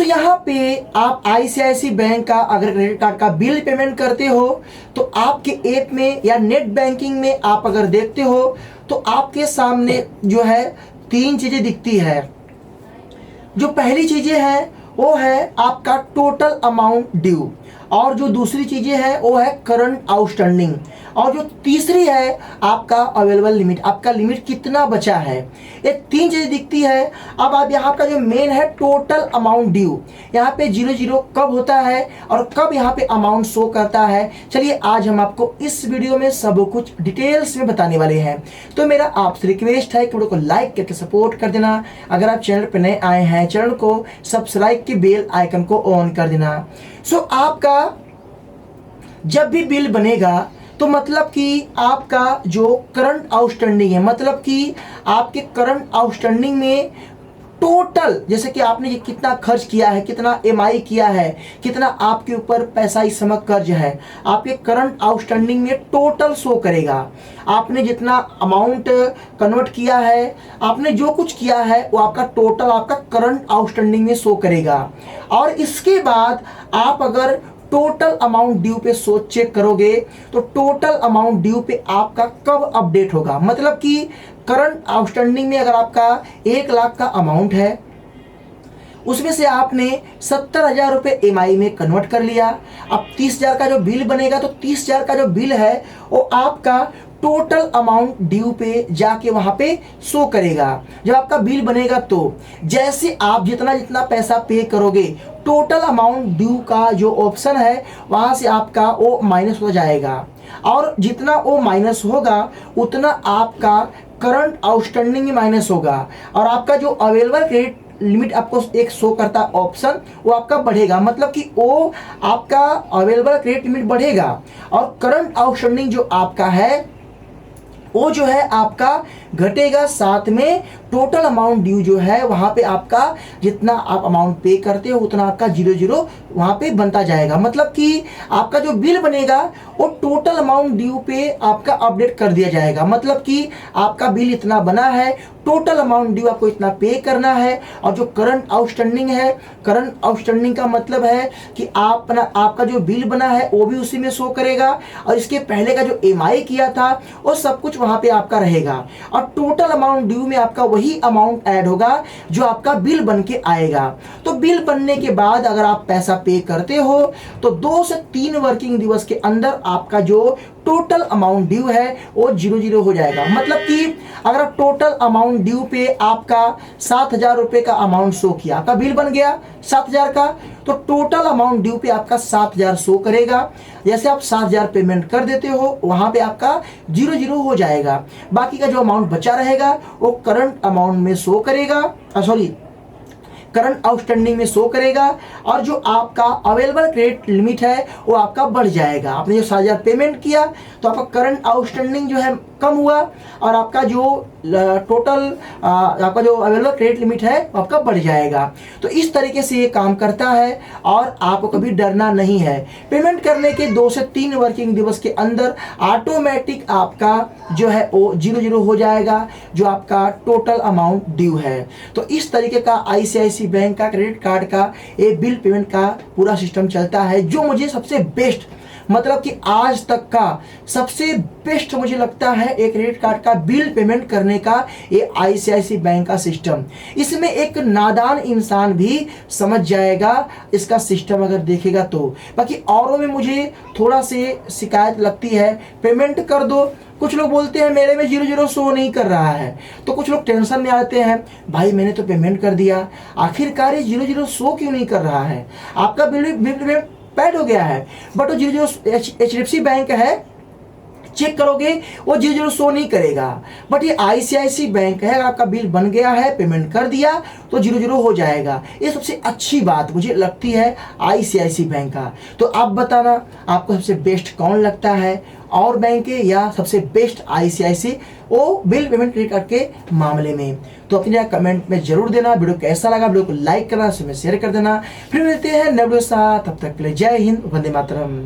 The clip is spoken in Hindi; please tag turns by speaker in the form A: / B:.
A: सो यहाँ पे आप आईसीआईसी बैंक का अगर क्रेडिट कार्ड का बिल पेमेंट करते हो तो आपके ऐप में या नेट बैंकिंग में आप अगर देखते हो तो आपके सामने जो है 3 चीज़ें दिखती है। जो पहली चीज़ें हैं वो है आपका टोटल अमाउंट ड्यू, और जो दूसरी चीज़ें हैं वो है करंट आउटस्टैंडिंग, और जो तीसरी है आपका अवेलेबल लिमिट, आपका लिमिट कितना बचा है। ये 3 चीज़ें दिखती है। अब आप यहाँ का जो मेन है टोटल अमाउंट ड्यू, यहाँ पे 00 कब होता है और कब यहाँ पे अमाउंट शो करता है, चलिए आज हम आपको इस वीडियो में सब कुछ डिटेल्स में बताने वाले हैं। तो मेरा आपसे रिक्वेस्ट है कि वीडियो को लाइक करके सपोर्ट कर देना। अगर आप चैनल पर नए आए हैं, चैनल को सब्सक्राइब के बेल आइकन को ऑन कर देना। सो आपका जब भी बिल बनेगा तो मतलब कि आपका जो करंट आउटस्टैंडिंग है, मतलब कि आपके करंट आउटस्टैंडिंग में टोटल, जैसे कि आपने ये कितना खर्च किया है, कितना ईएमआई किया है, कितना आपके ऊपर पैसा इस समय कर्ज है, आपके करंट आउटस्टैंडिंग में टोटल शो करेगा। आपने जितना अमाउंट कन्वर्ट किया है, आपने जो कुछ किया है वो आपका टोटल आपका करंट आउटस्टैंडिंग में शो करेगा। और इसके बाद आप अगर टोटल अमाउंट ड्यू पे सोच चेक करोगे तो टोटल अमाउंट ड्यू पे आपका कब अपडेट होगा, मतलब कि करंट आउटस्टैंडिंग में अगर आपका 1 लाख का अमाउंट है, उसमें से आपने 70,000 रुपये ईएमआई में कन्वर्ट कर लिया। अब 30,000 का जो बिल बनेगा तो 30,000 का जो बिल है वो आपका टोटल अमाउंट ड्यू पे जाके वहाँ पे शो करेगा। जब आपका बिल बनेगा तो जैसे आप जितना जितना पैसा पे करोगे, टोटल अमाउंट ड्यू का जो ऑप्शन है वहाँ से आपका वो माइनस हो जाएगा, और जितना वो माइनस होगा उतना आपका करंट आउटस्टैंडिंग माइनस होगा, और आपका जो अवेलेबल क्रेडिट लिमिट आपको एक शो करता ऑप्शन वो आपका बढ़ेगा, मतलब कि वो आपका अवेलेबल क्रेडिट लिमिट बढ़ेगा, और करंट आउटस्टैंडिंग जो आपका है वो जो है आपका घटेगा। साथ में टोटल अमाउंट ड्यू जो है वहाँ पे आपका जितना आप अमाउंट पे करते हो उतना आपका 00 वहाँ पे बनता जाएगा, मतलब कि आपका जो बिल बनेगा वो टोटल अमाउंट ड्यू पे आपका अपडेट कर दिया जाएगा, मतलब कि आपका बिल इतना बना है, टोटल अमाउंट ड्यू आपको इतना पे करना है, और जो करंट आउटस्टैंडिंग है, करंट आउटस्टैंडिंग का मतलब है कि आपका जो बिल बना है वो भी उसी में शो करेगा, और इसके पहले का जो ईएमआई किया था वो सब कुछ वहाँ पे आपका रहेगा, और टोटल अमाउंट ड्यू में आपका वही अमाउंट ऐड होगा जो आपका बिल बन के आएगा। तो बिल बनने के बाद अगर आप पैसा पे करते हो तो 2 से 3 वर्किंग दिवस के अंदर आपका जो टोटल अमाउंट ड्यू है वो 00 हो जाएगा। मतलब कि अगर टोटल अमाउंट ड्यू पे आपका 7,000 रुपये का अमाउंट शो किया, आपका बिल बन गया 7,000 का, तो टोटल अमाउंट ड्यू पे आपका 7,000 शो करेगा। जैसे आप 7,000 पेमेंट कर देते हो वहाँ पे आपका 00 हो जाएगा। बाकी का जो अमाउंट बचा रहेगा वो करंट अमाउंट में शो करेगा, करंट आउटस्टैंडिंग में शो करेगा, और जो आपका अवेलेबल क्रेडिट लिमिट है वो आपका बढ़ जाएगा। आपने जो 7,000 पेमेंट किया तो आपका करंट आउटस्टैंडिंग जो है कम हुआ, और आपका जो टोटल आपका जो अवेलेबल क्रेडिट लिमिट है वो आपका बढ़ जाएगा। तो इस तरीके से ये काम करता है, और आपको कभी डरना नहीं है। पेमेंट करने के 2 से 3 वर्किंग दिवस के अंदर ऑटोमेटिक आपका जो है वो 00 हो जाएगा, जो आपका टोटल अमाउंट ड्यू है। तो इस तरीके का आईसीआईसी बैंक का क्रेडिट कार्ड का ये बिल पेमेंट का पूरा सिस्टम चलता है, जो मुझे सबसे बेस्ट, मतलब कि आज तक का सबसे बेस्ट मुझे लगता है एक क्रेडिट कार्ड का बिल पेमेंट करने का ये आईसीआईसी बैंक का सिस्टम। इसमें एक नादान इंसान भी समझ जाएगा इसका सिस्टम अगर देखेगा तो। बाकी औरों में मुझे थोड़ा से शिकायत लगती है, पेमेंट कर दो, कुछ लोग बोलते हैं मेरे में 00 शो नहीं कर रहा है, तो कुछ लोग टेंशन में आते हैं, भाई मैंने तो पेमेंट कर दिया, आखिरकार ये 00 शो क्यों नहीं कर रहा है, आपका बिल पैड हो गया है, बट वो 00 HDFC बैंक है, चेक करोगे वो 00 शो नहीं करेगा। बट ये आईसीआईसी बैंक है, आपका बिल बन गया है, पेमेंट कर दिया तो 00 हो जाएगा। ये सबसे अच्छी बात मुझे लगती है आईसीआईसी बैंक का। तो आप बताना आपको सबसे बेस्ट कौन लगता है, और बैंक के या सबसे बेस्ट आईसीआईसी वो बिल पेमेंट क्रेडिट कार्ड के मामले में। तो अपने कमेंट में जरूर देना। वीडियो कैसा लगा, वीडियो को लाइक करना, शेयर कर देना। फिर मिलते हैं नए वीडियो के साथ, तब तक के लिए जय हिंद, वंदे मातरम।